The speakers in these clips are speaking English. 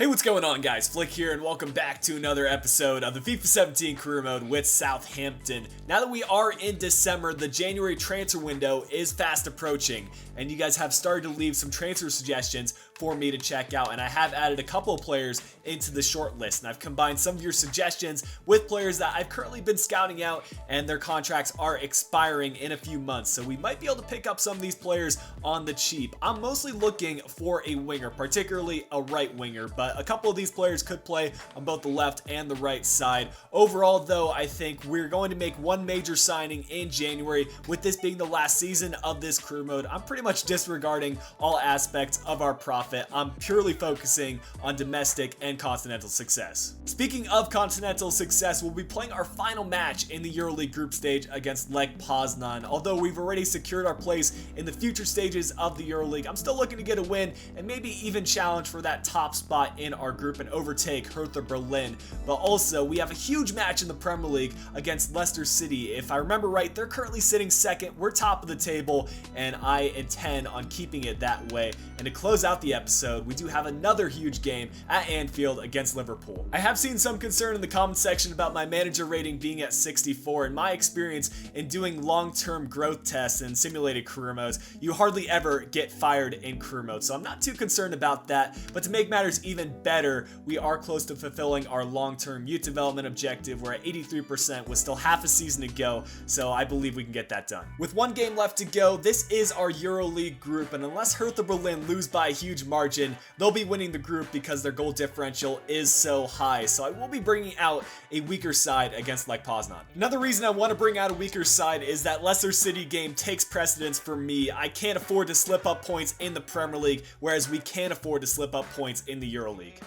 Hey, what's going on, guys? Flick here, and welcome back to another episode of the FIFA 17 career mode with Southampton. Now that we are in December, the January transfer window is fast approaching, and you guys have started to leave some transfer suggestions for me to check out, and I have added a couple of players into the short list, and I've combined some of your suggestions with players that I've currently been scouting out, and their contracts are expiring in a few months, so we might be able to pick up some of these players on the cheap. I'm mostly looking for a winger, particularly a right winger, but a couple of these players could play on both the left and the right side. Overall, though, I think we're going to make one major signing in January. With this being the last season of this career mode, I'm pretty much disregarding all aspects of our profit. I'm purely focusing on domestic and continental success. Speaking of continental success, we'll be playing our final match in the EuroLeague group stage against Lech Poznan. Although we've already secured our place in the future stages of the EuroLeague, I'm still looking to get a win and maybe even challenge for that top spot in our group and overtake Hertha Berlin. But also, we have a huge match in the Premier League against Leicester City. If I remember right, they're currently sitting second. We're top of the table, and I intend on keeping it that way. And to close out the episode, we do have another huge game at Anfield against Liverpool. I have seen some concern in the comment section about my manager rating being at 64. In my experience in doing long-term growth tests and simulated career modes, you hardly ever get fired in career mode, so I'm not too concerned about that. But to make matters even better, we are close to fulfilling our long-term youth development objective. We're at 83% with still half a season to go, so I believe we can get that done. With one game left to go, this is our EuroLeague group, and unless Hertha Berlin lose by a huge margin, they'll be winning the group because their goal differential is so high. So I will be bringing out a weaker side against Lech Poznan. Another reason I want to bring out a weaker side is that Leicester City game takes precedence for me. I can't afford to slip up points in the Premier League, whereas we can't afford to slip up points in the EuroLeague.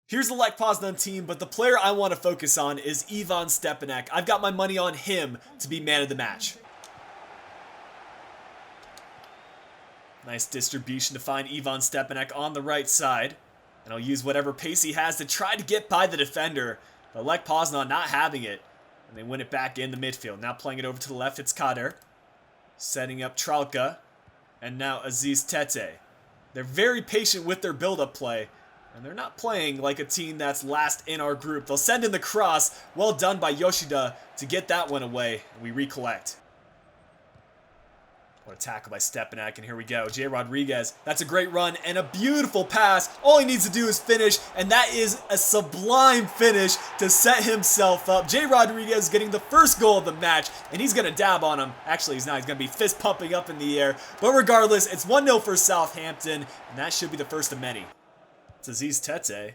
Here's the Lech Poznan team, but the player I want to focus on is Ivan Stepanek. I've got my money on him to be man of the match. Nice distribution to find Ivan Stepanek on the right side. And I'll use whatever pace he has to try to get by the defender. But Lech Poznan not having it. And they win it back in the midfield. Now playing it over to the left, it's Kader. Setting up Tralka. And now Aziz Tete. They're very patient with their build-up play. And they're not playing like a team that's last in our group. They'll send in the cross. Well done by Yoshida to get that one away. And we recollect. What a tackle by Stepanek, and here we go. Jay Rodriguez, that's a great run and a beautiful pass. All he needs to do is finish, and that is a sublime finish to set himself up. Jay Rodriguez getting the first goal of the match, and he's going to dab on him. Actually, he's not. He's going to be fist pumping up in the air. But regardless, it's 1-0 for Southampton, and that should be the first of many. It's Aziz Tete,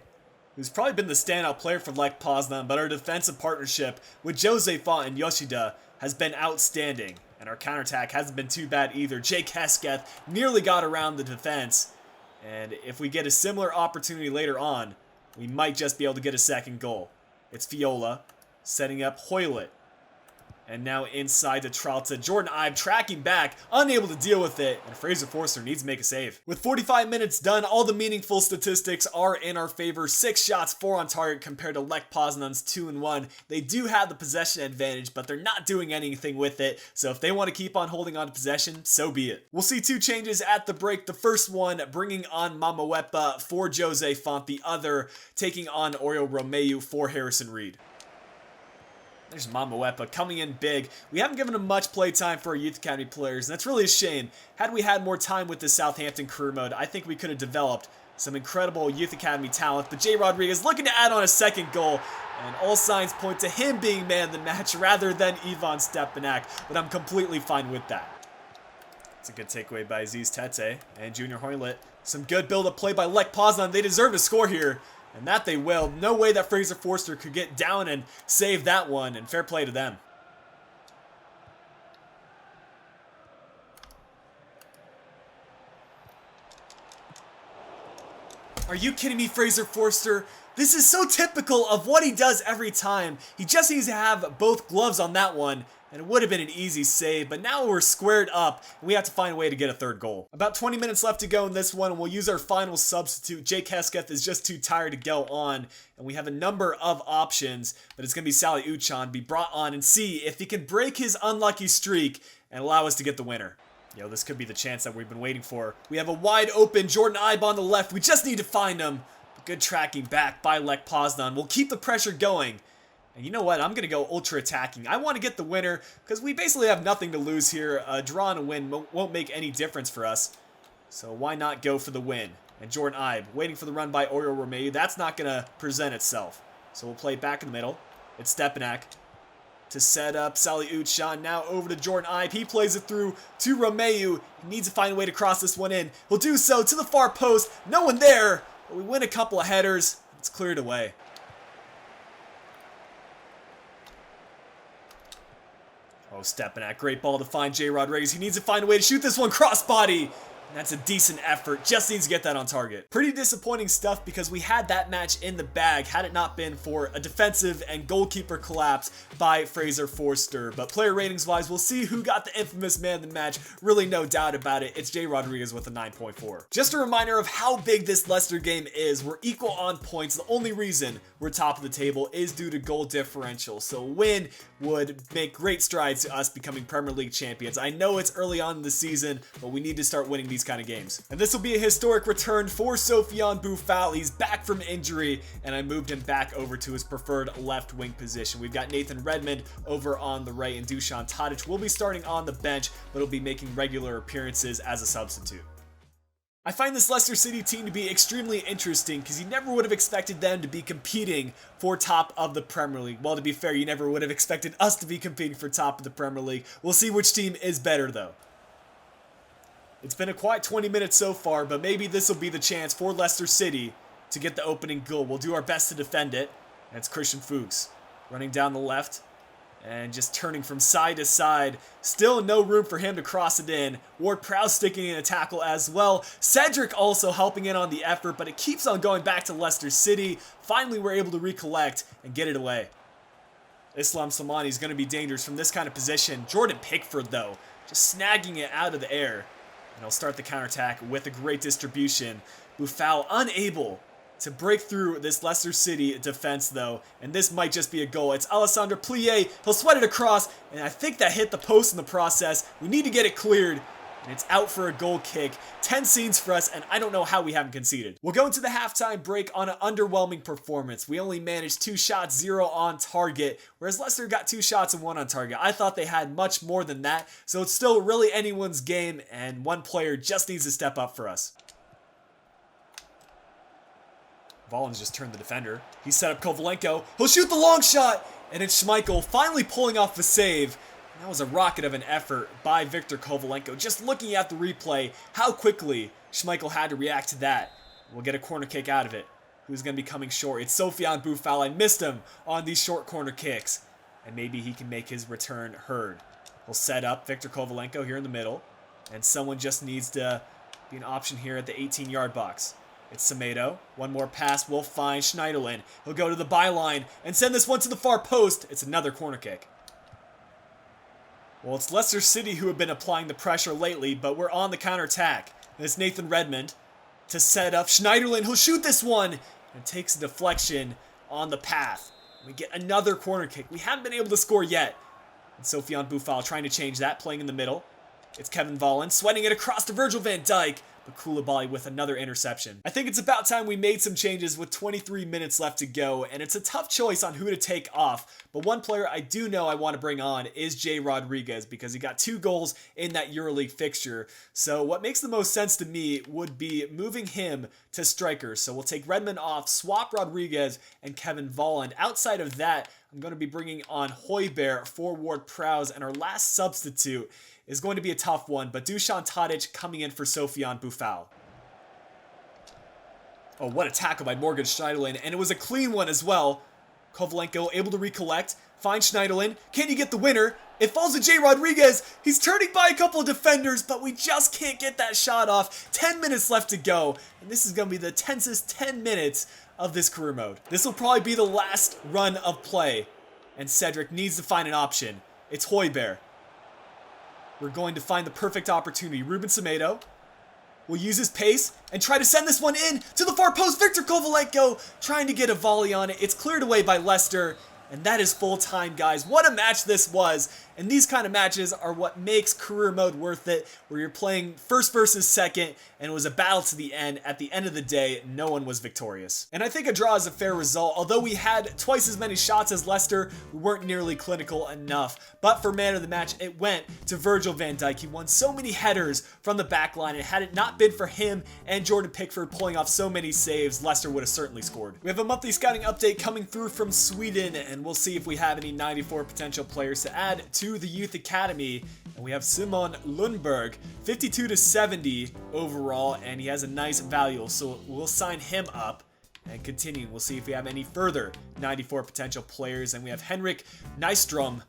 who's probably been the standout player for Lech Poznan, but our defensive partnership with Jose Font and Yoshida has been outstanding. And our counterattack hasn't been too bad either. Jake Hesketh nearly got around the defense. And if we get a similar opportunity later on, we might just be able to get a second goal. It's Fiola setting up Hoylett. And now inside to Tralta. Jordan Ibe tracking back, unable to deal with it. And Fraser Forster needs to make a save. With 45 minutes done, all the meaningful statistics are in our favor. 6 shots, 4 on target compared to Lech Poznan's 2-1. They do have the possession advantage, but they're not doing anything with it. So if they want to keep on holding on to possession, so be it. We'll see 2 changes at the break. The first one bringing on Mamawepa for Jose Font. The other taking on Oriol Romeu for Harrison Reed. There's Mamawepa coming in big. We haven't given him much play time for our Youth Academy players, and that's really a shame. Had we had more time with the Southampton career mode, I think we could have developed some incredible Youth Academy talent. But Jay Rodriguez looking to add on a second goal, and all signs point to him being man of the match rather than Ivan Stepanek, but I'm completely fine with that. It's a good takeaway by Aziz Tete and Junior Hoylett. Some good build-up play by Lech Poznan. They deserve to score here. And that they will. No way that Fraser Forster could get down and save that one, and fair play to them. Are you kidding me, Fraser Forster? This is so typical of what he does every time. He just needs to have both gloves on that one, and it would have been an easy save, but now we're squared up, and we have to find a way to get a third goal. About 20 minutes left to go in this one, and we'll use our final substitute. Jake Hesketh is just too tired to go on, and we have a number of options, but it's going to be Sally Uchan be brought on and see if he can break his unlucky streak and allow us to get the winner. Yo, this could be the chance that we've been waiting for. We have a wide open Jordan Ibe on the left. We just need to find him. Good tracking back by Lech Poznan. We'll keep the pressure going. And you know what? I'm going to go ultra attacking. I want to get the winner because we basically have nothing to lose here. A draw and a win won't make any difference for us. So why not go for the win? And Jordan Ibe waiting for the run by Oriol Romeu. That's not going to present itself. So we'll play back in the middle. It's Stepanak to set up Sally Uchan. Now over to Jordan Ibe. He plays it through to Romeu. He needs to find a way to cross this one in. He'll do so to the far post. No one there. But we win a couple of headers. It's cleared away. Oh, Stepanak. Great ball to find Jay Rodriguez. He needs to find a way to shoot this one crossbody. And that's a decent effort. Just needs to get that on target. Pretty disappointing stuff because we had that match in the bag had it not been for a defensive and goalkeeper collapse by Fraser Forster. But player ratings wise, we'll see who got the infamous man of the match. Really no doubt about it. It's Jay Rodriguez with a 9.4. Just a reminder of how big this Leicester game is. We're equal on points. The only reason we're top of the table is due to goal differential. So a win would make great strides to us becoming Premier League champions. I know it's early on in the season, but we need to start winning these kind of games. And this will be a historic return for Sofiane Boufal. He's back from injury, and I moved him back over to his preferred left wing position. We've got Nathan Redmond over on the right, and Dusan Tadic will be starting on the bench, but he'll be making regular appearances as a substitute. I find this Leicester City team to be extremely interesting because you never would have expected them to be competing for top of the Premier League. Well, to be fair, you never would have expected us to be competing for top of the Premier League. We'll see which team is better, though. It's been a quiet 20 minutes so far, but maybe this will be the chance for Leicester City to get the opening goal. We'll do our best to defend it. And it's Christian Fuchs running down the left and just turning from side to side. Still no room for him to cross it in. Ward-Prowse sticking in a tackle as well. Cedric also helping in on the effort, but it keeps on going back to Leicester City. Finally, we're able to recollect and get it away. Islam Slimani is going to be dangerous from this kind of position. Jordan Pickford, though, just snagging it out of the air. And he'll start the counterattack with a great distribution. Boufal unable to break through this Leicester City defense, though. And this might just be a goal. It's Alessandro Plié. He'll sweat it across. And I think that hit the post in the process. We need to get it cleared. And it's out for a goal kick. 10 scenes for us, and I don't know how we haven't conceded. We'll go into the halftime break on an underwhelming performance. We only managed 2 shots, 0 on target, whereas Leicester got 2 shots and 1 on target. I thought they had much more than that, so it's still really anyone's game, and one player just needs to step up for us. Volans just turned the defender. He set up Kovalenko. He'll shoot the long shot, and it's Schmeichel finally pulling off the save. That was a rocket of an effort by Viktor Kovalenko. Just looking at the replay, how quickly Schmeichel had to react to that. We'll get a corner kick out of it. Who's going to be coming short? It's Sofiane Boufal. I missed him on these short corner kicks. And maybe he can make his return heard. We'll set up Viktor Kovalenko here in the middle. And someone just needs to be an option here at the 18-yard box. It's Semedo. One more pass will find Schneiderlin. He'll go to the byline and send this one to the far post. It's another corner kick. Well, it's Leicester City who have been applying the pressure lately, but we're on the counterattack. And it's Nathan Redmond to set up Schneiderlin. He'll shoot this one and takes a deflection on the path. We get another corner kick. We haven't been able to score yet. And Sofiane Boufal trying to change that, playing in the middle. It's Kevin Volland sweating it across to Virgil van Dijk. But Koulibaly with another interception. I think it's about time we made some changes with 23 minutes left to go, and it's a tough choice on who to take off. But one player I do know I want to bring on is Jay Rodriguez because he got 2 goals in that EuroLeague fixture. So what makes the most sense to me would be moving him to striker. So we'll take Redmond off, swap Rodriguez and Kevin Volland. Outside of that, I'm going to be bringing on Højbjerg for Ward-Prowse, and our last substitute is going to be a tough one, but Dusan Tadic coming in for Sofiane Boufal. Oh, what a tackle by Morgan Schneiderlin, and it was a clean one as well. Kovalenko able to recollect, find Schneiderlin. Can he get the winner? It falls to Jay Rodriguez. He's turning by a couple of defenders, but we just can't get that shot off. 10 minutes left to go, and this is going to be the tensest 10 minutes of this career mode. This will probably be the last run of play, and Cedric needs to find an option. It's Højbjerg. We're going to find the perfect opportunity. Ruben Semedo will use his pace and try to send this one in to the far post. Viktor Kovalenko trying to get a volley on it. It's cleared away by Leicester, and that is full time, guys. What a match this was. And these kind of matches are what makes career mode worth it, where you're playing first versus second, and it was a battle to the end. At the end of the day, no one was victorious. And I think a draw is a fair result. Although we had twice as many shots as Leicester, we weren't nearly clinical enough. But for man of the match, it went to Virgil van Dijk. He won so many headers from the back line, and had it not been for him and Jordan Pickford pulling off so many saves, Leicester would have certainly scored. We have a monthly scouting update coming through from Sweden, and we'll see if we have any 94 potential players to add to the youth academy. And we have Simon Lundberg, 52 to 70 overall, and he has a nice value, so we'll sign him up. And continue, we'll see if we have any further 94 potential players. And we have Henrik Nystrom.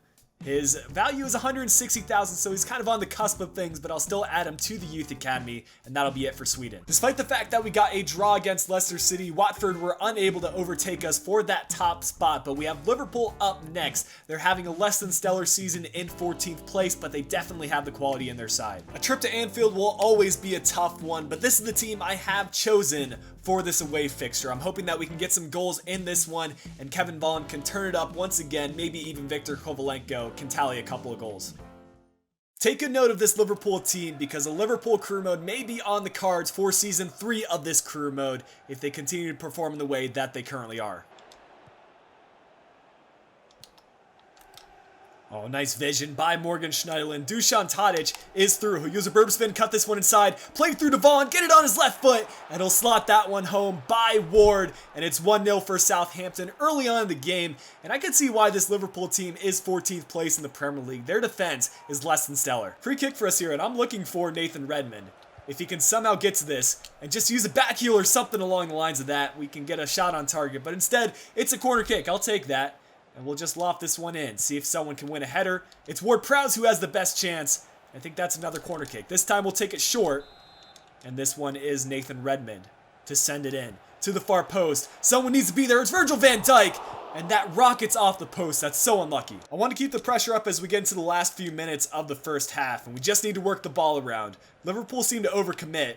His value is 160,000, so he's kind of on the cusp of things, but I'll still add him to the youth academy, and that'll be it for Sweden. Despite the fact that we got a draw against Leicester City, Watford were unable to overtake us for that top spot, but we have Liverpool up next. They're having a less than stellar season in 14th place, but they definitely have the quality in their side. A trip to Anfield will always be a tough one, but this is the team I have chosen for this away fixture. I'm hoping that we can get some goals in this one, and Kevin Volland can turn it up once again. Maybe even Viktor Kovalenko can tally a couple of goals. Take a note of this Liverpool team, because a Liverpool career mode may be on the cards for season 3 of this career mode if they continue to perform in the way that they currently are. Oh, nice vision by Morgan Schneiderlin. Dusan Tadic is through. He'll use a burb spin, cut this one inside, play through to Vaughan, get it on his left foot, and he'll slot that one home by Ward. And it's 1-0 for Southampton early on in the game. And I can see why this Liverpool team is 14th place in the Premier League. Their defense is less than stellar. Free kick for us here, and I'm looking for Nathan Redmond. If he can somehow get to this and just use a back heel or something along the lines of that, we can get a shot on target. But instead, it's a corner kick. I'll take that. And we'll just loft this one in, see if someone can win a header. It's Ward-Prowse who has the best chance. I think that's another corner kick. This time we'll take it short. And this one is Nathan Redmond to send it in to the far post. Someone needs to be there. It's Virgil van Dijk. And that rockets off the post. That's so unlucky. I want to keep the pressure up as we get into the last few minutes of the first half. And we just need to work the ball around. Liverpool seem to overcommit.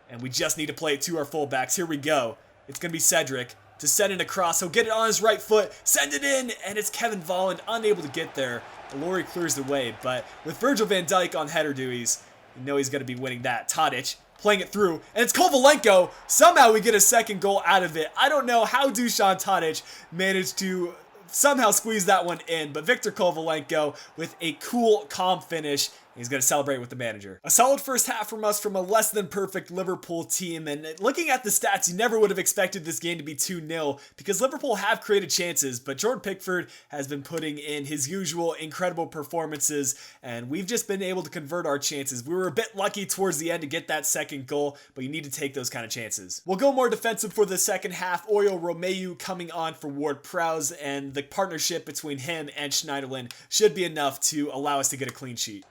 And we just need to play it to our fullbacks. Here we go. It's going to be Cedric to send it across. He'll get it on his right foot, send it in, and it's Kevin Volland unable to get there. Laurie clears the way, but with Virgil van Dijk on header duties, you know he's going to be winning that. Tadic playing it through, and it's Kovalenko. Somehow we get a second goal out of it. I don't know how Dusan Tadic managed to somehow squeeze that one in, but Viktor Kovalenko with a cool, calm finish. He's going to celebrate with the manager. A solid first half from us from a less than perfect Liverpool team. And looking at the stats, you never would have expected this game to be 2-0 because Liverpool have created chances, but Jordan Pickford has been putting in his usual incredible performances, and we've just been able to convert our chances. We were a bit lucky towards the end to get that second goal, but you need to take those kind of chances. We'll go more defensive for the second half. Oyo Romeu coming on for Ward-Prowse, and the partnership between him and Schneiderlin should be enough to allow us to get a clean sheet.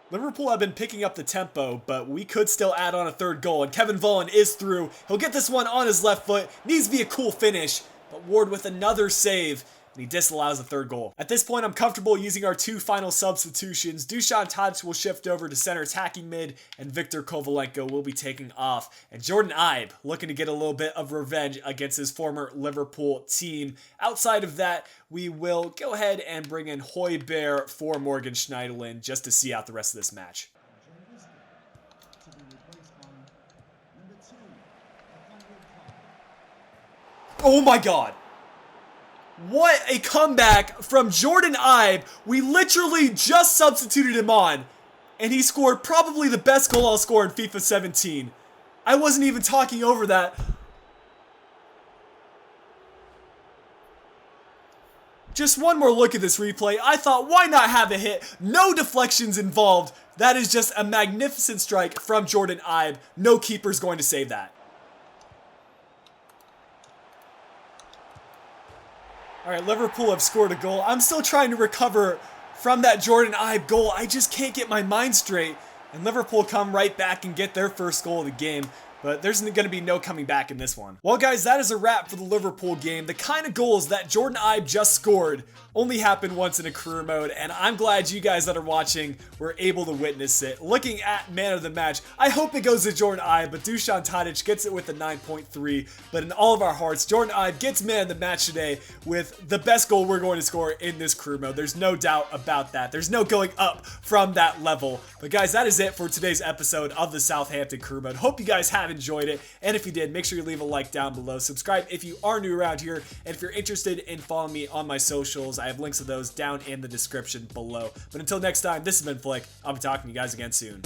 Liverpool have been picking up the tempo, but we could still add on a third goal, and Kevin Volland is through. He'll get this one on his left foot. Needs to be a cool finish, but Ward with another save, and he disallows the third goal. At this point, I'm comfortable using our two final substitutions. Dusan Tadic will shift over to center attacking mid, and Viktor Kovalenko will be taking off. And Jordan Ibe looking to get a little bit of revenge against his former Liverpool team. Outside of that, we will go ahead and bring in Højbjerg for Morgan Schneiderlin just to see out the rest of this match. Oh my god! What a comeback from Jordan Ibe. We literally just substituted him on, and he scored probably the best goal I'll score in FIFA 17. I wasn't even talking over that. Just one more look at this replay. I thought, why not have a hit? No deflections involved. That is just a magnificent strike from Jordan Ibe. No keeper's going to save that. All right, Liverpool have scored a goal. I'm still trying to recover from that Jordan Ibe goal. I just can't get my mind straight. And Liverpool come right back and get their first goal of the game. but there's going to be no coming back in this one. Well, guys, that is a wrap for the Liverpool game. The kind of goals that Jordan Ibe just scored only happened once in a career mode, and I'm glad you guys that are watching were able to witness it. Looking at man of the match, I hope it goes to Jordan Ibe, but Dusan Tadic gets it with a 9.3. But in all of our hearts, Jordan Ibe gets man of the match today with the best goal we're going to score in this career mode. There's no doubt about that. There's no going up from that level. But guys, that is it for today's episode of the Southampton career mode. Hope you guys have enjoyed it, and if you did, make sure you leave a like down below. Subscribe if you are new around here, and if you're interested in following me on my socials, I have links to those down in the description below. But until next time, this has been Flick. I'll be talking to you guys again soon.